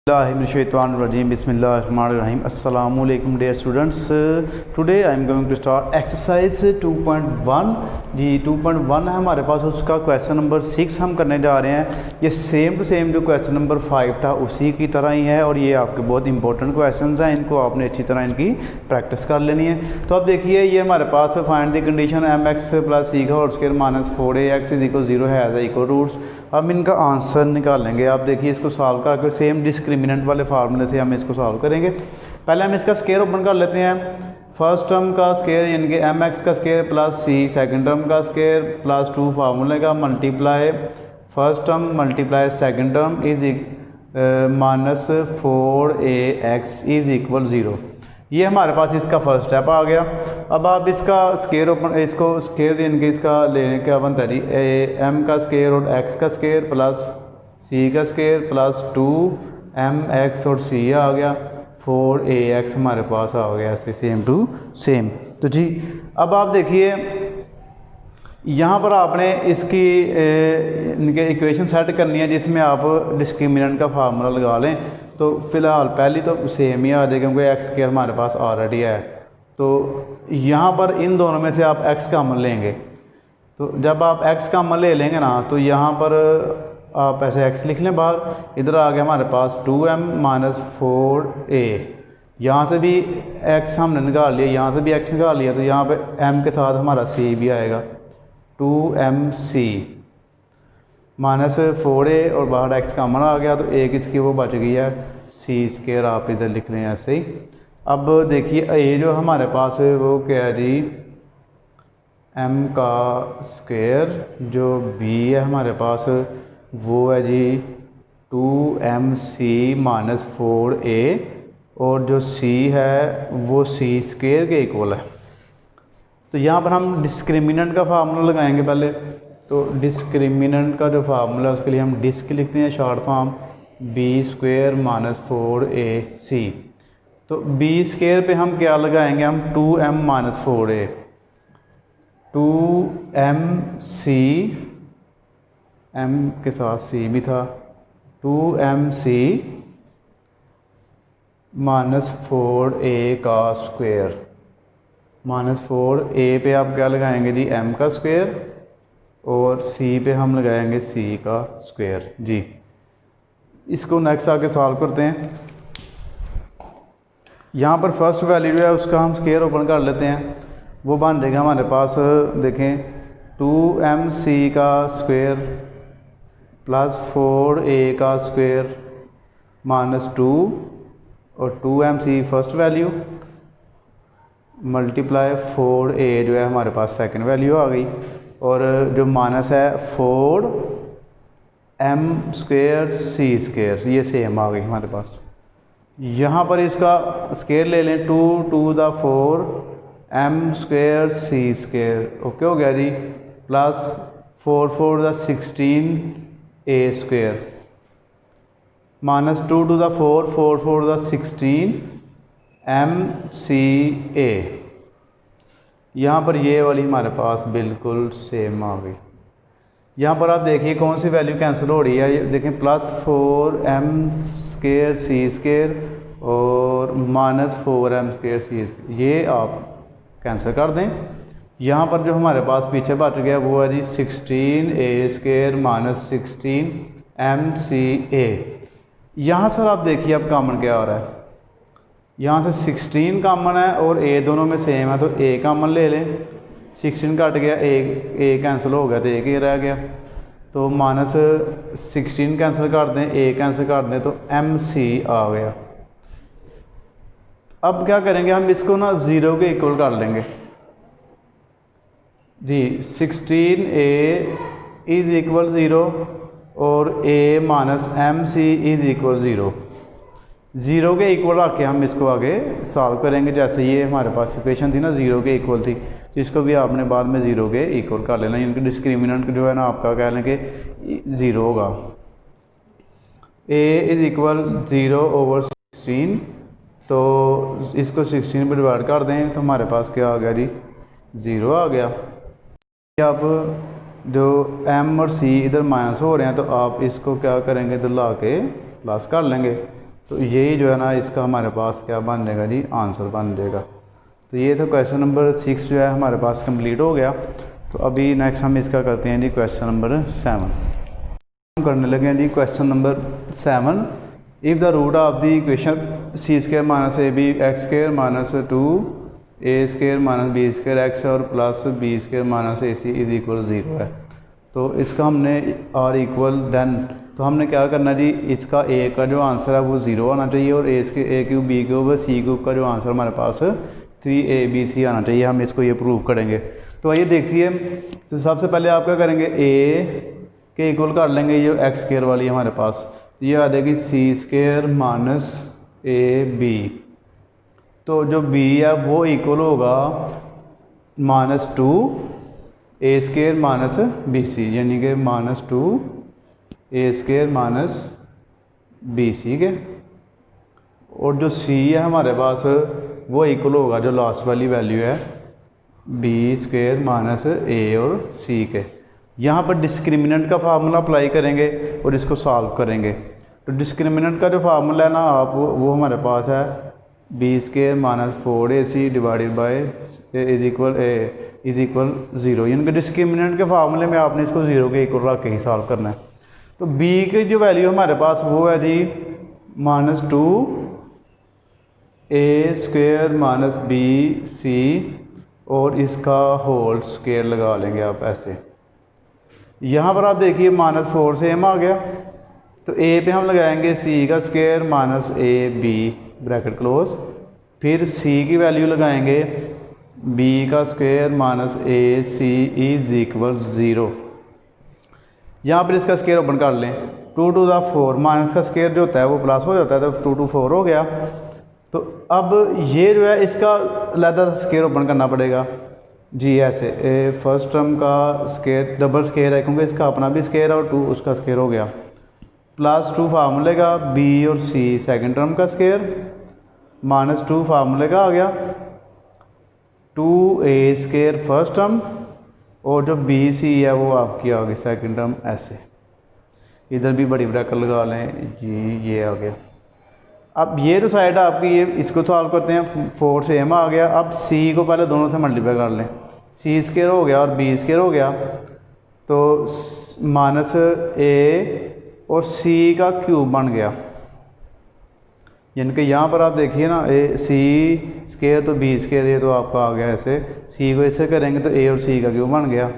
Bismillahirrahmanirrahim. Bismillahirrahmanirrahim. Assalamu alaikum dear students. Today I am going to start exercise 2.1. जी 2.1 है हमारे पास, उसका question number 6 हम करने जा रहे हैं। ये सेम टू सेम जो क्वेश्चन नंबर 5 था उसी की तरह ही है और ये आपके बहुत इंपॉर्टेंट क्वेश्चंस हैं, इनको आपने अच्छी तरह इनकी प्रैक्टिस कर लेनी है। तो अब देखिए ये हमारे पास find the condition m x plus c का whole square minus 4ax is equal 0 है एज इक्वल रूट्स। अब इनका आंसर निकालेंगे। आप देखिए इसको सॉल्व करके सेम डिस्क्रिमिनेंट वाले फार्मूले से हम इसको सॉल्व करेंगे। पहले हम इसका स्क्वायर ओपन कर लेते हैं। फर्स्ट टर्म का स्क्वायर यानी कि एम एक्स का स्क्वायर प्लस सी, सेकंड टर्म का स्क्वायर प्लस 2 फार्मूले का multiply first term multiply second term is minus 4ax is equal 0। ये हमारे पास इसका फर्स्ट स्टेप आ गया। अब आप इसका स्क्वायर ओपन इसको स्क्वायर यानी कि इसका लेने का बनता है एम का स्क्वायर और एक्स का स्क्वायर प्लस सी का स्क्वायर प्लस 2mx और सी आ गया 4ax हमारे पास आ गया ऐसे सेम टू सेम। तो जी अब आप देखिए यहाँ पर आपने इसकी इनके इक्वेशन सेट करनी है जिसमें आप डिस्क्रिमिनेंट का फार्मूला लगा लें। तो फ़िलहाल पहली तो सेम ही आ जाएगी क्योंकि एक्स स्क्वायर हमारे पास ऑलरेडी है। तो यहाँ पर इन दोनों में से आप एक्स कॉमन लेंगे। तो जब आप एक्स कॉमन ले लेंगे ना तो यहाँ पर आप ऐसे एक्स लिख लें बाहर। इधर आ गया हमारे पास 2m माइनस 4a। यहाँ से भी एक्स हमने निकाल लिया, यहाँ से भी एक्स निकाल लिया, तो यहाँ पे m के साथ हमारा c भी आएगा 2mc माइनस 4a और बाहर एक्स कॉमन आ गया तो एक इसकी वो बच गई है सी स्क्वायर। आप इधर लिख लें ऐसे ही। अब देखिए a जो हमारे पास है वो क्या है जी m का स्क्वायर, जो b है हमारे पास वो है जी 2mc माइनस 4a और जो c है वो c स्क्वायर के इक्वल है। तो यहाँ पर हम डिस्क्रिमिनेंट का फार्मूला लगाएंगे पहले। तो डिस्क्रिमिनेंट का जो फार्मूला है उसके लिए हम डिस्क लिखते हैं short form b square minus 4ac। तो b स्क्वायर पे हम क्या लगाएंगे, हम 2m minus 4a 2mc m के साथ c भी था 2mc माइनस 4a का स्क्वायर माइनस 4a पे आप क्या लगाएंगे जी m का स्क्वायर और c पे हम लगाएंगे c का स्क्वायर जी। इसको नेक्स्ट आके सॉल्व करते हैं। यहाँ पर फर्स्ट वैल्यू जो है उसका हम स्क्वायर ओपन कर लेते हैं। वो बन जाएगा हमारे पास देखें 2mc का स्क्वायर प्लस 4a का स्क्वायर माइनस 2 और 2mc first value multiply 4a जो है हमारे पास सेकंड वैल्यू आ गई और जो माइनस है 4m स्क्वायर c स्क्वायर ये सेम आ गई हमारे पास। यहाँ पर इसका स्क्वायर ले लें 2 2 the 4 m square c square okay हो गया जी plus 4 4 the 16 a square minus 2 to the 4 4 4 the 16 mca। यहाँ पर ये वाली हमारे पास बिल्कुल सेम आ गई। यहाँ पर आप देखिए कौन सी वैल्यू कैंसिल हो रही है, ये देखें plus 4m square c square और minus 4m square c square, ये आप कैंसिल कर दें। यहाँ पर जो हमारे पास पीछे बच गया वो है जी 16a स्क्वायर माइनस 16mca। यहाँ सर आप देखिए अब कॉमन क्या हो रहा है, यहाँ से 16 कॉमन है और a दोनों में सेम है तो a कॉमन ले लें। 16 कट गया, a कैंसिल हो गया तो एक ही रह गया। तो माइनस 16 कैंसिल कर दें, a कैंसिल कर दें तो mc आ गया। अब क्या करेंगे, हम इसको ना 0 के इक्वल कर लेंगे जी। 16a इज़ इक्वल 0 और a minus mc is equal 0। 0 के इक्वल आके हम इसको आगे सॉल्व करेंगे। जैसे ये हमारे पास इक्वेशन थी ना 0 के इक्वल थी, तो इसको भी आपने बाद में 0 के इक्वल कर लेना। इनके डिस्क्रिमिनेंट जो है ना आपका कह लें कि 0 होगा। a इज़ इक्वल 0 ओवर 16, तो इसको 16 पर डिवाइड कर दें तो हमारे पास क्या आ गया जी 0 आ गया। अब जो m और c इधर माइनस हो रहे हैं तो आप इसको क्या करेंगे, इधर ला के प्लस कर लेंगे। तो यही जो है ना इसका हमारे पास क्या बन जाएगा जी, आंसर बन जाएगा। तो ये था क्वेश्चन नंबर 6 जो है हमारे पास कंप्लीट हो गया। तो अभी नेक्स्ट हम इसका करते हैं जी क्वेश्चन नंबर 7। हम करने लगे हैं जी question number 7। If the root of the equation c square minus A b x square minus 2 a square minus b square x और plus b square minus A C is equal 0 है। तो इसका हमने आर इक्वल देन, तो हमने क्या करना जी, इसका ए का जो आंसर है वो 0 आना चाहिए और ए cube B cube C cube का जो आंसर हमारे पास 3abc आना चाहिए। हम इसको ये प्रूव करेंगे। तो आइए देखिए, तो सबसे पहले आप क्या करेंगे, ए के इक्वल कर लेंगे ये एक्स स्क्वायर वाली हमारे पास, तो ये आ जाएगी सी स्क्वायर माइनस ए बी। तो जो बी है वो इक्वल होगा -2 a square minus B C, यानी कि -2 a square minus B C के। और जो सी है हमारे पास वो इक्वल होगा, जो लास्ट वाली वैल्यू है, बी स्क्वायर माइनस ए और सी के। यहाँ पर डिस्क्रिमिनेंट का फार्मूला अप्लाई करेंगे और इसको सॉल्व करेंगे। तो डिस्क्रिमिनेंट का जो फार्मूला है ना आप, वो हमारे पास है B square minus 4ac divided by is equal 0, यानी कि डिस्क्रिमिनेंट के फार्मूले में आपने इसको 0 के इक्वल रख के ही सॉल्व करना है। तो b की जो वैल्यू हमारे पास वो है जी -2 a square minus B C और इसका होल स्क्वायर लगा लेंगे आप ऐसे। यहाँ पर आप देखिए -4 से m आ गया, तो a पे हम लगाएंगे c का स्क्वायर माइनस ए बी ब्रैकेट क्लोज, फिर c की वैल्यू लगाएंगे b का square minus A C is equal 0। यहाँ पर इसका स्क्वायर ओपन कर लें, 2 to the 4 माइनस का स्क्वायर जो होता है वो प्लस हो जाता है, तो 2 to 4 हो गया। तो अब ये जो है इसका अलग स्क्वायर ओपन करना पड़ेगा जी, ऐसे फर्स्ट टर्म का स्क्वायर डबल स्क्वायर है क्योंकि इसका अपना भी स्क्वायर है और 2 उसका स्क्वायर हो गया, +2 फार्मूले का बी और सी सेकंड टर्म का स्क्वायर, -2 फार्मूले का आ गया, 2a स्क्वायर फर्स्ट टर्म और जो बी सी है वो आपकी आ गई सेकंड टर्म ऐसे। इधर भी बड़ी ब्रैकेट लगा लें जी, ये आ गया। अब ये जो साइड है आपकी, ये इसको सॉल्व करते हैं, 4 से m आ गया। अब c को पहले दोनों से मल्टीप्लाई कर लें, c स्क्वायर हो गया और b स्क्वायर हो गया, तो माइनस a और c का क्यूब बन गया, यानी कि यहाँ पर आप देखिए ना c स्क्वायर तो b स्क्वायर, ये तो आपका आ गया ऐसे, c को इससे करेंगे तो a और c का क्यूब बन गया।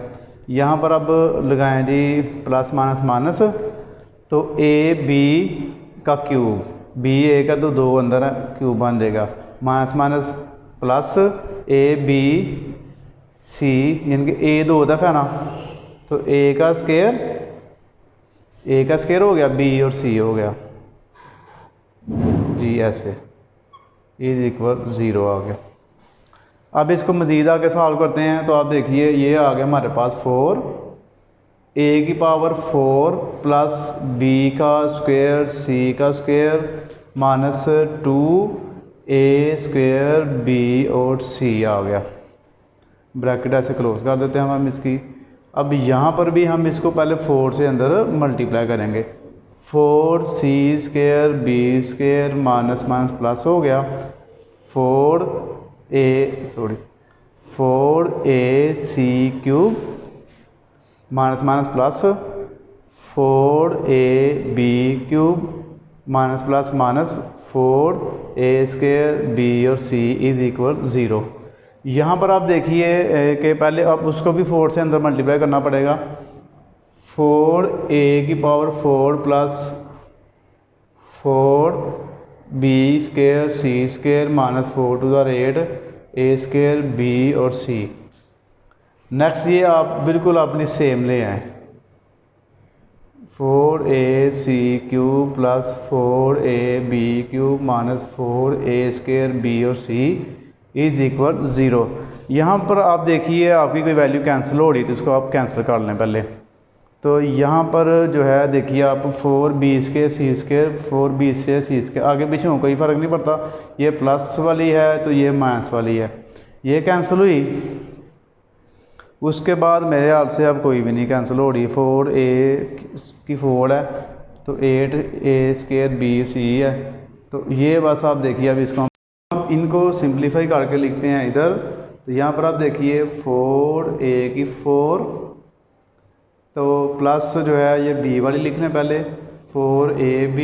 यहाँ पर अब लगाएं जी प्लस माइनस माइनस, तो a b का क्यूब, बी ए का तो 2 अंदर है, क्यूब बन जाएगा, minus minus plus A B C, यानी कि ए 2 दफ़ा है ना, तो ए का स्क्वायर हो गया, बी और सी हो गया जी ऐसे, इज इक्वल 0 आ गया। अब इसको मज़ीद आगे सॉल्व करते हैं, तो आप देखिए ये आ गया हमारे पास 4 ए की पावर 4 प्लस बी का स्क्वायर सी का square minus 2 a square B और सी आ गया, ब्रैकेट ऐसे क्लोज कर देते हैं हम इसकी। अब यहाँ पर भी हम इसको पहले 4 से अंदर मल्टीप्लाई करेंगे, 4c square B square minus minus plus हो गया, 4ac cube minus minus plus 4ab cube minus plus minus 4a square B और c इज इक्वल 0। यहाँ पर आप देखिए कि पहले आप उसको भी 4 से अंदर मल्टीप्लाई करना पड़ेगा, 4a की power 4 plus 4b square c square minus 4 to the 8 a square b और c। नेक्स्ट ये आप बिल्कुल अपनी सेम ले आए, 4ac cube plus 4ab cube minus 4a square b और c इज इक्वल 0। यहाँ पर आप देखिए आपकी कोई वैल्यू कैंसिल हो रही तो इसको आप कैंसिल कर लें पहले। तो यहाँ पर जो है देखिए आप 4b स्क्वायर सी स्क्वायर 4b से सी स्क्वायर, आगे पीछे हो कोई फ़र्क नहीं पड़ता, ये प्लस वाली है तो ये माइनस वाली है, ये कैंसिल हुई। उसके बाद मेरे ख्याल से अब कोई भी नहीं कैंसिल हो रही, 4a की 4 है तो 8a स्क्वायर बी सी है, तो ये बस आप देखिए, अब इसको हम इनको सिंप्लीफाई करके लिखते हैं इधर। तो यहाँ पर आप देखिए 4a की 4, तो प्लस जो है ये b वाली लिख लें पहले, 4ab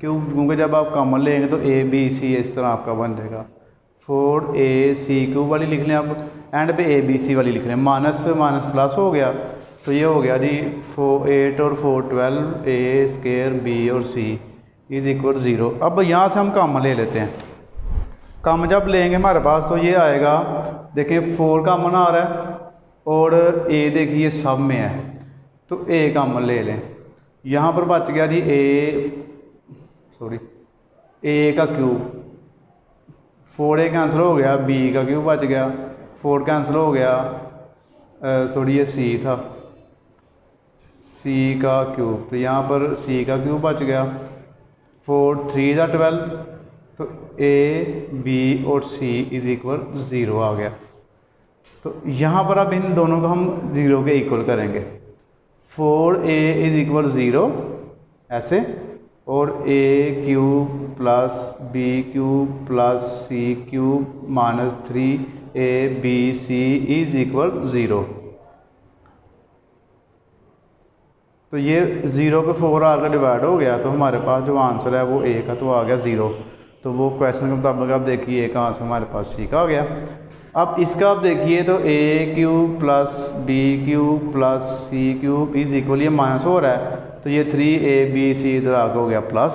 क्यूब, क्योंकि जब आप कॉमन लेंगे तो abc इस तरह आपका बन जाएगा। 4ac क्यूब वाली लिख लें, अब एंड पे abc वाली लिख लें, माइनस माइनस प्लस हो गया, तो ये हो गया जी 8 और 4 12, a स्क्वायर b और c इज इक्वल 0। अब यहाँ से हम कॉमन ले लेते हैं, कॉमन जब लेंगे हमारे पास तो ये आएगा, देखिए 4 कॉमन आ रहा है और a देखिए सब में है, तो a कॉमन ले लें। यहाँ पर बच गया जी a का क्यूब, 4a कैंसिल हो गया, b का क्यूब बच गया, 4 कैंसिल हो गया, ये c था, c का क्यूब, तो यहाँ पर c का क्यूब बच गया, 4 3 ज़ा 12, तो a b और c इज इक्वल 0 आ गया। तो यहाँ पर अब इन दोनों को हम 0 के इक्वल करेंगे, 4a इज इक्वल 0 ऐसे, और a cube plus b cube plus c cube minus 3abc is equal 0। तो ये 0 पे 4 आकर डिवाइड हो गया, तो हमारे पास जो आंसर है वो a का तो आ गया 0। तो वो क्वेश्चन के मुताबिक आप देखिए a का आंसर हमारे पास ठीक आ गया। अब इसका आप देखिए तो a cube plus b cube plus c cube is equal, ये माइनस हो रहा है, तो ये 3abc इधर आगे हो गया प्लस,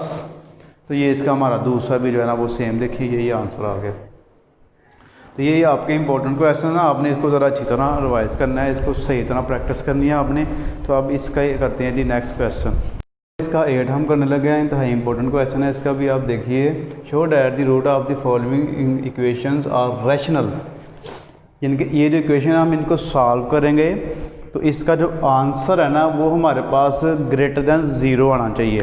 तो ये इसका हमारा दूसरा भी जो है ना वो सेम, देखिए यही आंसर आ गया। तो यही आपके इंपॉर्टेंट क्वेश्चन है, आपने इसको ज़रा अच्छी तरह रिवाइज करना है, इसको सही तरह प्रैक्टिस करनी है आपने। तो अब इसका ये करते हैं जी नेक्स्ट क्वेश्चन, इसका 8 हम करने लगे हैं, इंतहाई इंपॉर्टेंट क्वेश्चन है इसका भी। आप देखिए, show that the root of the following equations are rational, यानी कि ये जो इक्वेशन है हम इनको सॉल्व करेंगे तो इसका जो आंसर है ना वो हमारे पास ग्रेटर दैन 0 आना चाहिए,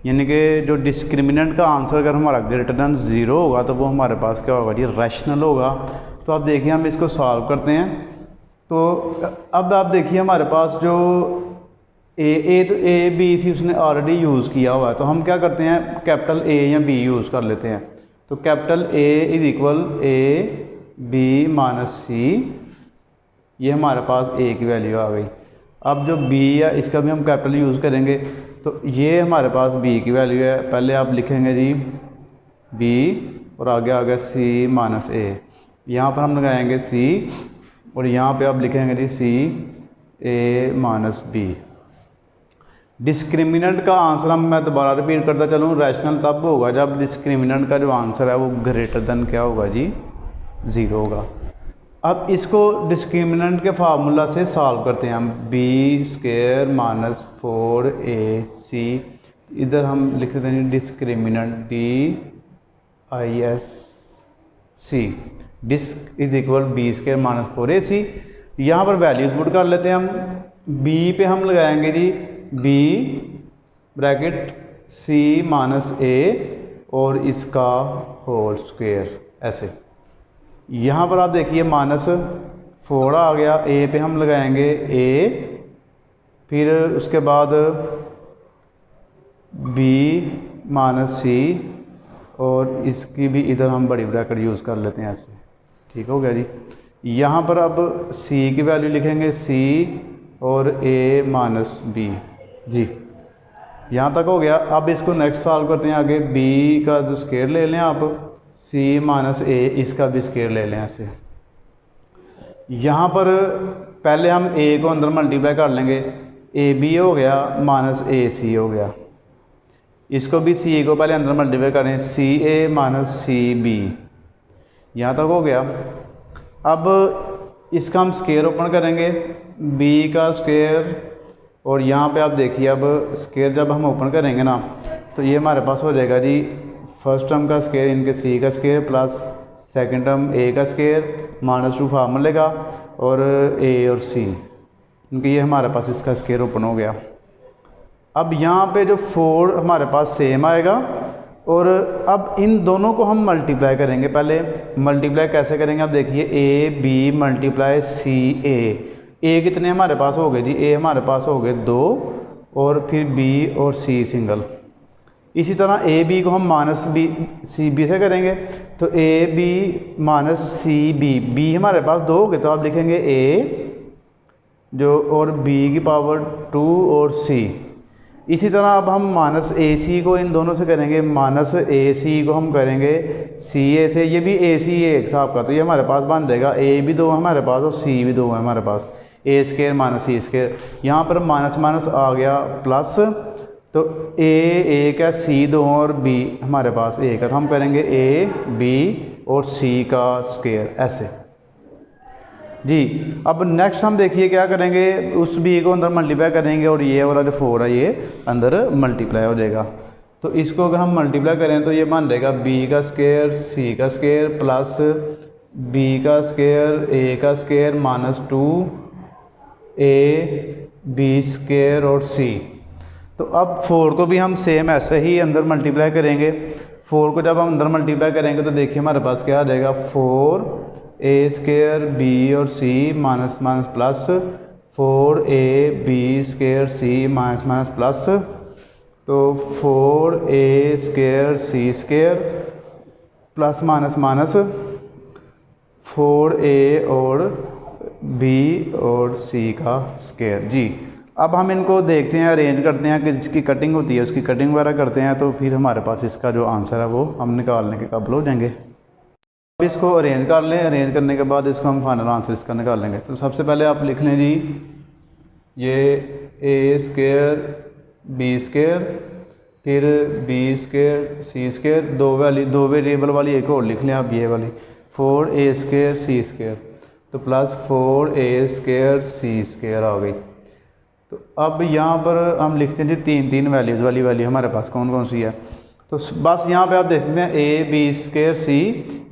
यानी कि जो डिस्क्रिमिनेंट का आंसर अगर हमारा ग्रेटर दैन 0 होगा तो वो हमारे पास क्या होगा, ये रैशनल होगा। तो आप देखिए हम इसको सॉल्व करते हैं। तो अब आप देखिए हमारे पास जो तो ए बी सी उसने ऑलरेडी यूज़ किया हुआ है, तो हम क्या करते हैं कैपिटल ए या बी यूज़ कर लेते हैं। तो capital a is equal a B minus c, ये हमारे पास ए की वैल्यू आ गई। अब जो बी है इसका भी हम कैपिटल यूज़ करेंगे, तो ये हमारे पास बी की वैल्यू है, पहले आप लिखेंगे जी बी और आगे आ गया सी माइनस ए, यहाँ पर हम लगाएंगे सी और यहाँ पे आप लिखेंगे जी सी ए माइनस बी। डिस्क्रिमिनेंट का आंसर मैं दोबारा रिपीट करता चलूँ, रैशनल तब होगा जब डिस्क्रिमिनेंट का जो आंसर है वो ग्रेटर देन क्या होगा जी 0 होगा। अब इसको डिस्क्रिमिनेंट के फार्मूला से सॉल्व करते हैं हम, बी स्क्वायर माइनस 4ac, इधर हम लिख देते हैं discriminant DISC, disc is equal b square minus 4ac। यहाँ पर वैल्यूज पुट कर लेते हैं हम, b पे हम लगाएंगे जी b bracket c minus a और इसका होल स्क्वायर ऐसे। यहाँ पर आप देखिए माइनस 4 आ गया, a पे हम लगाएंगे a, फिर उसके बाद b माइनस c और इसकी भी इधर हम बड़ी ब्रैकेट यूज़ कर लेते हैं ऐसे, ठीक हो गया जी। यहाँ पर अब c की वैल्यू लिखेंगे c और a माइनस b जी, यहाँ तक हो गया। अब इसको नेक्स्ट सॉल्व करते हैं आगे, b का जो स्क्वायर ले लें आप, c माइनस a इसका भी स्क्वायर ले लें ऐसे। यहाँ पर पहले हम a को अंदर मल्टीप्लाई कर लेंगे, ab हो गया माइनस ac हो गया, इसको भी c को पहले अंदर मल्टीप्लाई करें, ca माइनस cb, यहाँ तक हो गया। अब इसका हम स्क्वायर ओपन करेंगे, b का स्क्वायर, और यहाँ पे आप देखिए अब स्क्वायर जब हम ओपन करेंगे ना तो ये हमारे पास हो जाएगा जी फर्स्ट टर्म का स्क्वायर इनके c का square plus second term a का स्क्वायर माइनस 2 फार्मूले का और a और c, इनके ये हमारे पास इसका स्क्वायर ओपन हो गया। अब यहाँ पे जो 4 हमारे पास सेम आएगा और अब इन दोनों को हम मल्टीप्लाई करेंगे। पहले मल्टीप्लाई कैसे करेंगे, आप देखिए a b multiply c a कितने हमारे पास हो गए जी, a हमारे पास हो गए 2 और फिर b और c सिंगल। इसी तरह ए बी को हम माइनस बी सी बी से करेंगे, तो A B minus C B, B हमारे पास 2 हो गए तो आप लिखेंगे ए जो और बी की पावर 2 और सी। इसी तरह अब हम माइनस ए सी को इन दोनों से करेंगे, माइनस ए सी को हम करेंगे सी ए से, ये भी ए सी है एक हिसाब का, तो ये हमारे पास बन जाएगा ए भी 2 है हमारे पास और सी भी 2 है हमारे पास, ए स्केयर माइनस सी स्केयर। यहाँ पर माइनस माइनस आ गया प्लस, तो ए एक है, सी 2 और बी हमारे पास एक है, तो हम करेंगे ए बी और सी का स्केयर ऐसे जी। अब नेक्स्ट हम देखिए क्या करेंगे, उस बी को अंदर मल्टीप्लाई करेंगे और ये वाला जो 4 है ये अंदर मल्टीप्लाई हो जाएगा। तो इसको अगर हम मल्टीप्लाई करें तो ये बन जाएगा बी का स्केयर सी का स्केयर प्लस बी का स्केयर ए का square minus 2 A B square और सी। तो अब 4 को भी हम सेम ऐसे ही अंदर मल्टीप्लाई करेंगे। 4 को जब हम अंदर मल्टीप्लाई करेंगे तो देखिए हमारे पास क्या आ जाएगा, 4 ए स्केयर बी और c minus minus plus 4 a B square c minus minus plus, तो 4 a square c square plus minus minus 4 a और बी और सी का स्केयर जी। अब हम इनको देखते हैं, अरेंज करते हैं कि जिसकी कटिंग होती है उसकी कटिंग वगैरह करते हैं, तो फिर हमारे पास इसका जो आंसर है वो हम निकालने के काबिल हो जाएंगे। अब इसको अरेंज कर लें, अरेंज करने के बाद इसको हम फाइनल आंसर इसका निकाल लेंगे। तो सबसे पहले आप लिख लें जी, ये ए स्केयर बी स्केयर फिर B square c square, 2 variable वाली एक और लिख लें आप, ये वाली 4 ए स्केयर सी स्केयर, तो plus 4 a square c square आ गई। तो अब यहाँ पर हम लिखते हैं जी 3 वैल्यूज़ वाली वैल्यू हमारे पास कौन कौन सी है। तो बस यहाँ पे आप देख सकते हैं a B square c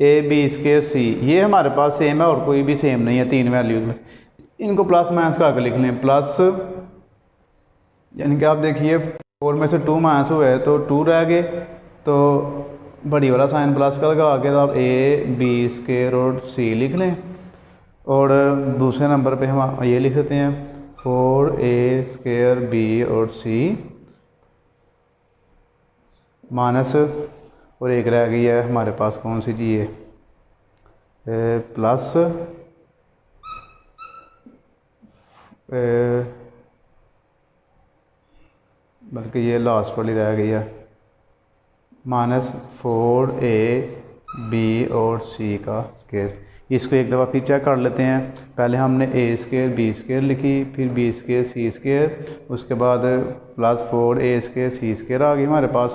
a B square c, ये हमारे पास सेम है और कोई भी सेम नहीं है 3 वैल्यूज़ में। इनको प्लस माइनस करके लिख लें, प्लस यानी कि आप देखिए 4 में से 2 माइनस हुए तो 2 रह गए, तो बड़ी वाला साइन प्लस का लगा के तो आप ए बी स्केयर और सी लिख लें, और दूसरे नंबर पे हम ये लिख देते हैं 4 ए स्केयर बी और सी माइनस, और एक रह गई है हमारे पास कौन सी जी है प्लस बल्कि ये लास्ट वाली रह गई है माइनस 4 ए बी और सी का स्केयर। इसको एक दफ़ा फिर चेक कर लेते हैं। पहले हमने ए स्केयर बी स्केयर लिखी, फिर बी स्केयर सी स्केयर, उसके बाद plus 4 a square c square आ गई हमारे पास।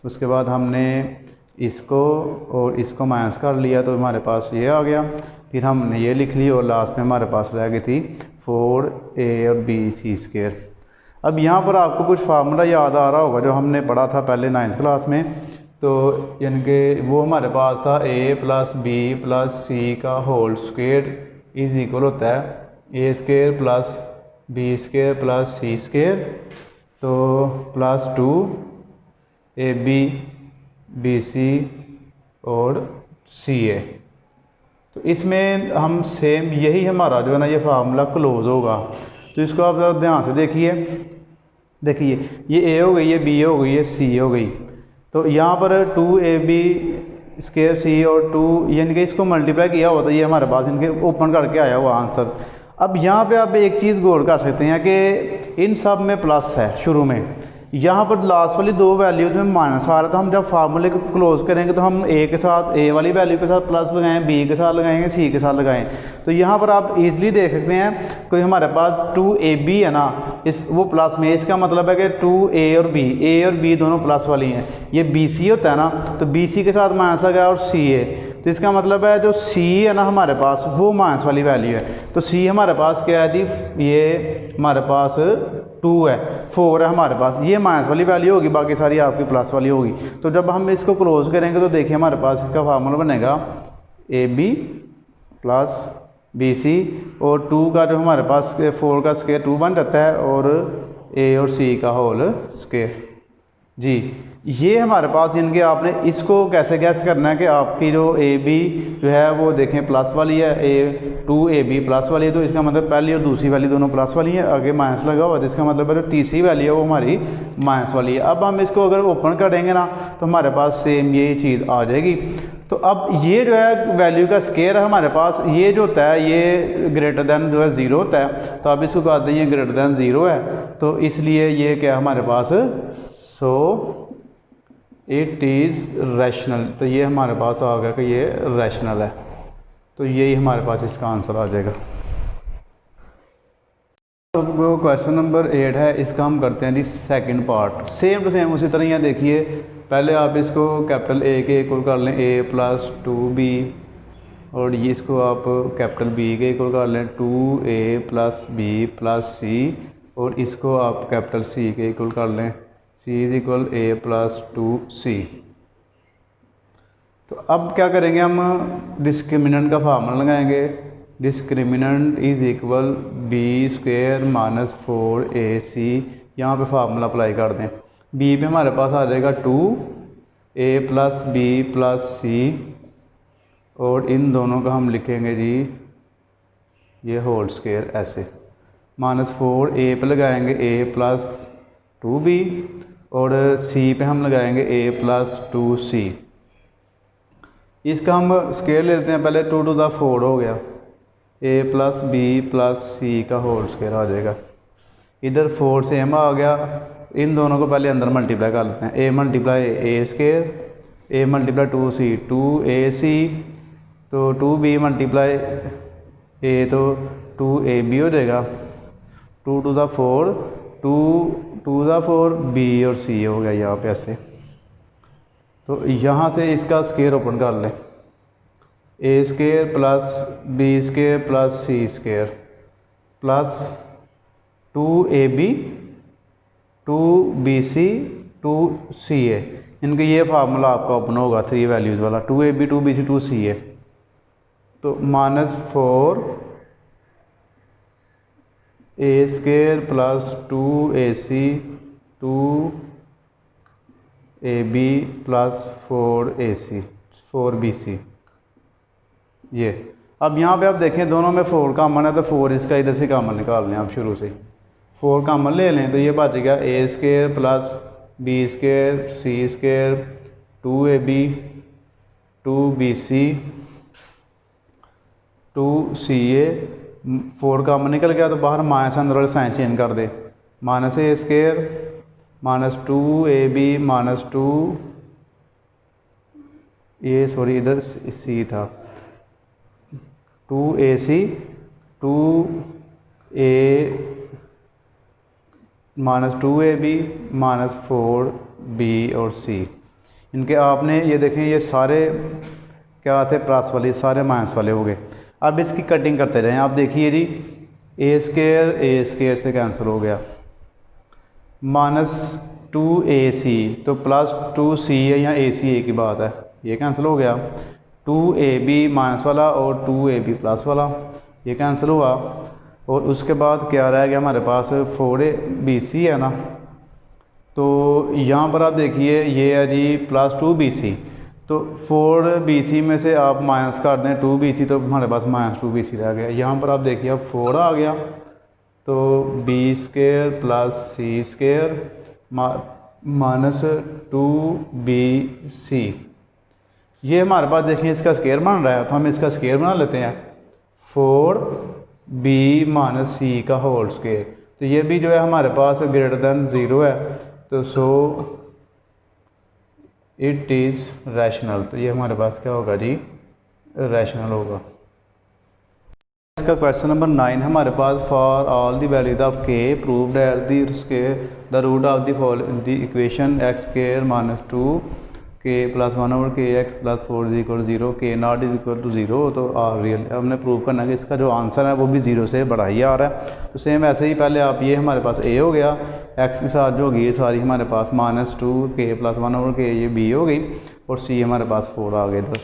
उसके बाद हमने इसको और इसको माइनस कर लिया तो हमारे पास ये आ गया, फिर हमने ये लिख ली और लास्ट में हमारे पास रह गई थी 4 ए और बी सी स्केयर। अब यहाँ पर आपको कुछ फार्मूला याद आ रहा होगा जो हमने पढ़ा था पहले 9th क्लास में, तो यानी कि वो हमारे पास था a plus b plus c का होल स्क्वायर इज इक्वल होता है a square plus b square plus c square, तो प्लस 2 ए बी बी सी और सी ए। तो इसमें हम सेम यही हमारा जो है ना ये फार्मूला क्लोज होगा। तो इसको आप ज़रा ध्यान से देखिए, ये ए हो गई, ये बी हो गई, ये सी हो गई। तो यहाँ पर 2 ए बी स्केयर सी और 2 यानी कि इसको मल्टीप्लाई किया हुआ था, ये हमारे पास इनके ओपन करके आया हुआ आंसर। अब यहाँ पे आप एक चीज़ गौर कर सकते हैं कि इन सब में प्लस है शुरू में, यहाँ पर लास्ट वाली 2 वैल्यूज़ में माइनस आ रहा था। हम जब फार्मूले को क्लोज करेंगे तो हम ए के साथ ए वाली वैल्यू के साथ प्लस लगाएं, बी के साथ लगाएंगे, सी के साथ लगाएं। तो यहाँ पर आप इजीली देख सकते हैं कोई हमारे पास 2 ए बी है ना, इस वो प्लस में, इसका मतलब है कि 2 ए और बी दोनों प्लस वाली हैं। ये बी सी होता है ना, तो बी सी के साथ माइनस लगाया और सी ए, तो इसका मतलब है जो सी है ना हमारे पास वो माइनस वाली वैल्यू है। तो सी हमारे पास क्या है जी, ये हमारे पास 2 है, 4 है हमारे पास, ये माइनस वाली वैल्यू होगी, बाकी सारी आपकी प्लस वाली होगी। तो जब हम इसको क्लोज करेंगे तो देखिए हमारे पास इसका फार्मूला बनेगा A B plus B C, और 2 का जो हमारे पास 4 का स्क्वायर 2 बन जाता है, और ए और सी का होल स्क्वायर जी। ये हमारे पास इनके आपने इसको कैसे गैस करना है कि आपकी जो ए बी जो है वो देखें प्लस वाली है, A2AB प्लस वाली है, तो इसका मतलब पहली और दूसरी वाली दोनों प्लस वाली है, आगे माइनस लगा हुआ, जिसका मतलब है जो तीसरी वाली है वो हमारी माइनस वाली है। अब हम इसको अगर ओपन करेंगे ना तो हमारे पास सेम यही चीज़ आ जाएगी। तो अब ये जो है वैल्यू का स्केयर है हमारे पास, ये जो होता है ये ग्रेटर दैन जो है ज़ीरो होता है, तो अब इसको कहते हैं ये ग्रेटर दैन ज़ीरो है, तो इसलिए ये क्या हमारे पास, सो इट इज़ रैशनल। तो ये हमारे पास आ गया कि ये रैशनल है, तो यही हमारे पास इसका आंसर आ जाएगा। तो वो क्वेश्चन नंबर 8 है, इसका हम करते हैं जी second part. Same to same उसी तरह यहाँ देखिए, पहले आप इसको कैपिटल A के इक्वल कर लें A+2B, और ये इसको आप कैपिटल B के इक्वल कर लें 2A+B+C, और इसको आप कैपिटल C के इक्वल कर लें C A+2C। तो अब क्या करेंगे, हम डिस्क्रिमिनेंट का फार्मूला लगाएंगे। Discriminant is equal B² - 4AC। यहाँ पे फार्मूला अप्लाई कर दें। B पे हमारे पास आ जाएगा 2A+B+C, और इन दोनों का हम लिखेंगे जी ये होल स्क्वायर ऐसे, -4 A पे लगाएंगे A+2B, और C पे हम लगाएंगे A+2C। इसका हम स्क्वायर लेते हैं, पहले 2 to the 4 हो गया, A+B+C का होल स्क्वायर आ जाएगा। इधर 4 से m आ गया, इन दोनों को पहले अंदर मल्टीप्लाई कर लेते हैं, A × A², A × 2C 2AC, तो 2B × A तो 2AB हो जाएगा, 2 to the 4 2 to the 4 B और C हो गया यहाँ पे ऐसे। तो यहाँ से इसका स्क्वायर ओपन कर लें, A² + B² + C² plus 2AB 2BC 2CA। इनका ये फार्मूला आपका ओपन होगा 3 वैल्यूज़ वाला, 2AB 2BC 2CA। तो -4 A² + 2AC 2AB + 4AC 4BC। ये अब यहाँ पे आप देखें दोनों में 4 कॉमन है, तो 4 इसका इधर से कॉमन निकाल लें आप, शुरू से 4 कॉमन ले लें, तो ये बच गया A² + B² C² 2AB 2BC 2CA। 4 common निकल गया, तो बाहर माइनस अंदर वाले साइन चेंज कर दे, -A² -2AB -2 ये सॉरी इधर C था, 2AC 2A -2AB -4B और C। इनके आपने ये देखें ये सारे क्या थे, प्लस वाले, सारे माइनस वाले हो गए। अब इसकी कटिंग करते जाएं, आप देखिए जी A² से कैंसिल हो गया, -2AC तो +2C है, यहाँ ACA की बात है, ये कैंसिल हो गया। 2AB माइनस वाला और 2AB प्लस वाला ये कैंसिल हुआ, और उसके बाद क्या रह गया हमारे पास 4ABC है ना, तो यहाँ पर आप देखिए ये है जी +2BC, तो 4BC में से आप माइनस कर दें 2BC, तो हमारे पास -2BC रह गया। यहाँ पर आप देखिए अब 4 आ गया, तो B² + C² -2BC। ये हमारे पास देखें इसका स्क्वायर बन रहा है, तो हम इसका स्क्वायर बना लेते हैं, 4B - C का होल स्क्वायर। तो ये भी जो है हमारे पास ग्रेटर दैन 0 है, तो सो इट इज़ रैशनल। तो ये हमारे पास क्या होगा जी, रैशनल होगा। इसका क्वेश्चन नंबर 9 हमारे पास, for all the values of k prove that the root of the equation x² - 2k + 1/kx + 4 = 0 k naught is equal to 0, तो रियल हमने प्रूव करना है कि इसका जो आंसर है वो भी 0 से बड़ा ही आ रहा है। तो सेम ऐसे ही पहले आप ये हमारे पास a हो गया, x के साथ जो होगी ये सारी हमारे पास -2k + 1/k ये b हो गई, और c हमारे पास 4 आ गए इधर।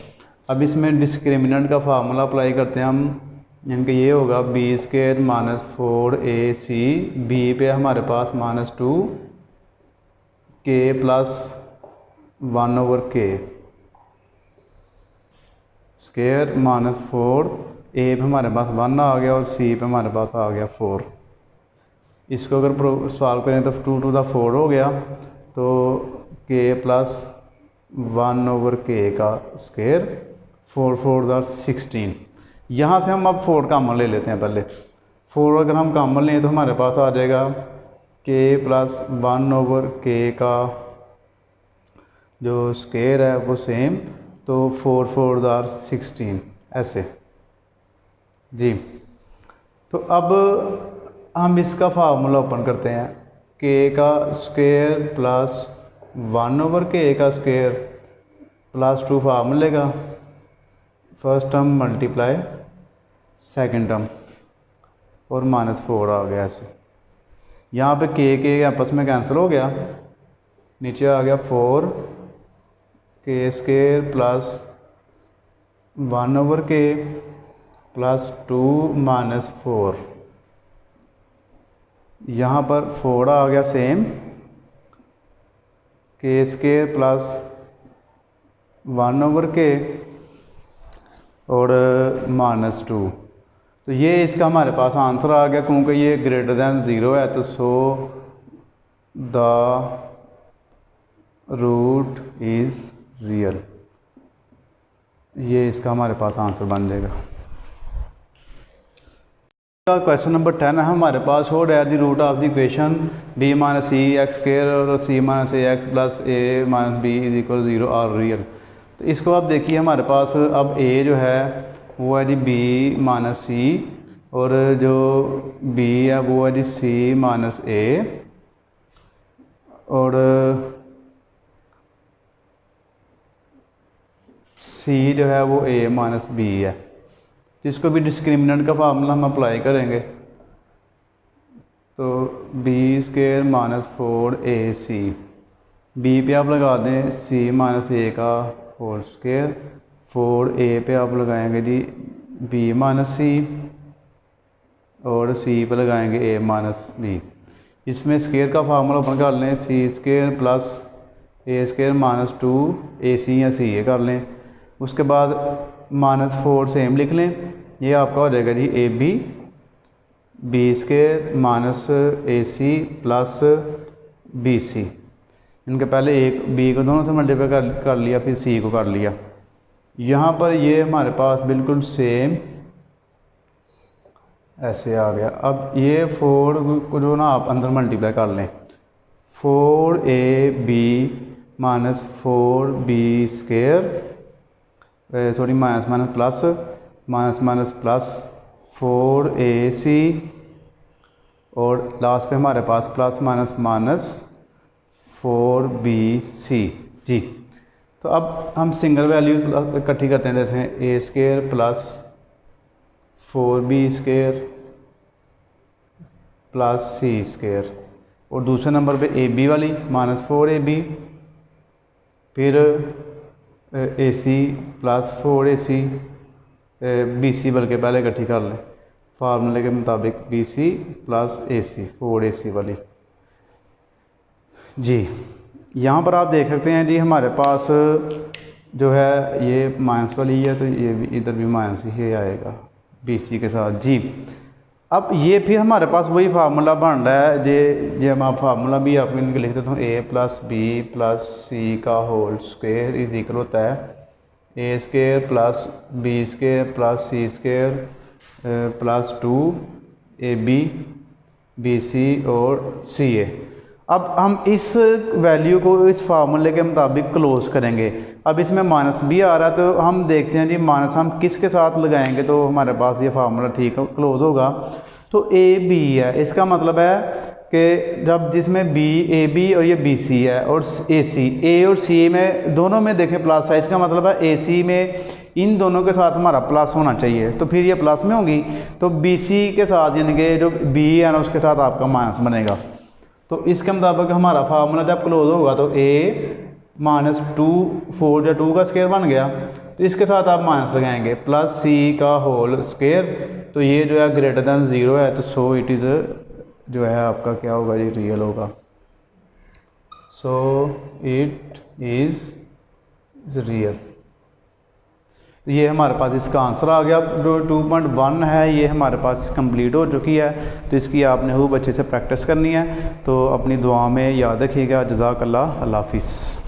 अब इसमें डिस्क्रिमिनेंट का फार्मूला अप्लाई करते हैं हम, यानी कि ये होगा B² - 4AC, b पे हमारे पास -2 के प्लस 1/k स्केयर माइनस 4, ए पे हमारे पास 1 आ गया और सी पे हमारे पास आ गया 4। इसको अगर सॉल्व करें तो 2 to the 4 हो गया, तो k प्लस 1/k का स्केयर 4 4 16। यहाँ से हम अब 4 कॉमन ले लेते हैं। पहले 4 अगर हम कॉमन लें तो हमारे पास आ जाएगा k प्लस 1/k का जो स्केयर है वो सेम, तो 4 4 16 ऐसे जी। तो अब हम इसका फार्मूला ओपन करते हैं। k का स्केयर प्लस 1/k का स्केयर प्लस 2 फार्मूले का first term multiply second term और माइनस 4 आ गया ऐसे। यहाँ पे के आपस में कैंसिल हो गया, नीचे आ गया 4 k square plus 1/k plus 2 minus 4। यहाँ पर 4 आ गया same, k square plus 1/k और माइनस 2। तो ये इसका हमारे पास आंसर आ गया, क्योंकि ये ग्रेटर दैन 0 है, तो so the root is real. ये इसका हमारे पास आंसर बन जाएगा। क्वेश्चन नंबर 10 है हमारे पास, show that the root of the equation b minus C X square और c minus A X plus A minus B is equal 0 are real. तो इसको आप देखिए, हमारे पास अब a जो है वो है जी b माइनस सी, और जो b है वो है जी c माइनस ए, और c जो है वो a माइनस बी है। जिसको भी डिस्क्रिमिनेंट का फार्मूला हम अप्लाई करेंगे, तो B square minus 4ac, B पे आप लगा दें c माइनस ए का होल स्क्वायर, 4a पे आप लगाएंगे जी b माइनस सी, और c पे लगाएंगे a माइनस बी। इसमें स्क्वायर का फार्मूला ओपन कर लें, c square plus a square minus 2ac या c कर लें। उसके बाद माइनस 4 सेम लिख लें, ये आपका हो जाएगा जी a b square minus A c plus B c. इनके पहले एक बी को दोनों से मल्टीप्लाई कर लिया, फिर सी को कर लिया। यहाँ पर ये हमारे पास बिल्कुल सेम ऐसे आ गया। अब ये 4 को जो ना आप अंदर मल्टीप्लाई कर लें, 4ab minus 4b square, sorry minus minus plus, minus minus plus 4ac, और लास्ट पे हमारे पास प्लस माइनस माइनस 4bc जी। तो अब हम सिंगल वैल्यू इकट्ठी करते हैं, जैसे a square plus 4b square plus c square, और दूसरे नंबर पे ए बी वाली माइनस 4ab, फिर ए c plus 4ac, B C बल्कि पहले इकट्ठी कर लें फार्मूले के मुताबिक, बी सी प्लस ए सी 4ac वाली जी। यहाँ पर आप देख सकते हैं जी, हमारे पास जो है ये माइनस वाली है, तो ये भी इधर भी माइनस ही आएगा बी सी के साथ जी। अब ये फिर हमारे पास वही फार्मूला बन रहा है जे हम आप फार्मूला भी आप इनके लिख देते हैं, a plus b plus c का होल स्क्वायर इज इक्वल होता है a square plus b square plus c square plus 2ab b सी और सी ए। अब हम इस वैल्यू को इस फार्मूले के मुताबिक क्लोज करेंगे। अब इसमें माइनस बी आ रहा है, तो हम देखते हैं जी माइनस हम किसके साथ लगाएंगे तो हमारे पास ये फार्मूला ठीक क्लोज होगा। तो ए बी है, इसका मतलब है कि जब जिसमें बी ए बी और ये बी सी है और ए सी, ए और सी में दोनों में देखें प्लस है, इसका मतलब है ए सी में इन दोनों के साथ हमारा प्लस होना चाहिए, तो फिर ये प्लस में होगी। तो बी सी के साथ यानी कि जो बी है ना उसके साथ आपका माइनस बनेगा। तो इसके मुताबिक हमारा फार्मूला जब क्लोज होगा तो ए माइनस 2 4 या 2 का स्क्वायर बन गया, तो इसके साथ आप माइनस लगाएंगे प्लस सी का होल स्क्वायर, तो ये जो है ग्रेटर दैन 0 है, तो सो इट इज़ जो है आपका क्या होगा, ये रियल होगा। So it is real. ये हमारे पास इसका आंसर आ गया। जो 2.1 है ये हमारे पास कंप्लीट हो चुकी है, तो इसकी आपने खूब अच्छे से प्रैक्टिस करनी है। तो अपनी दुआ में याद रखिएगा। जज़ाकल्लाह, अल्लाह हाफिज़।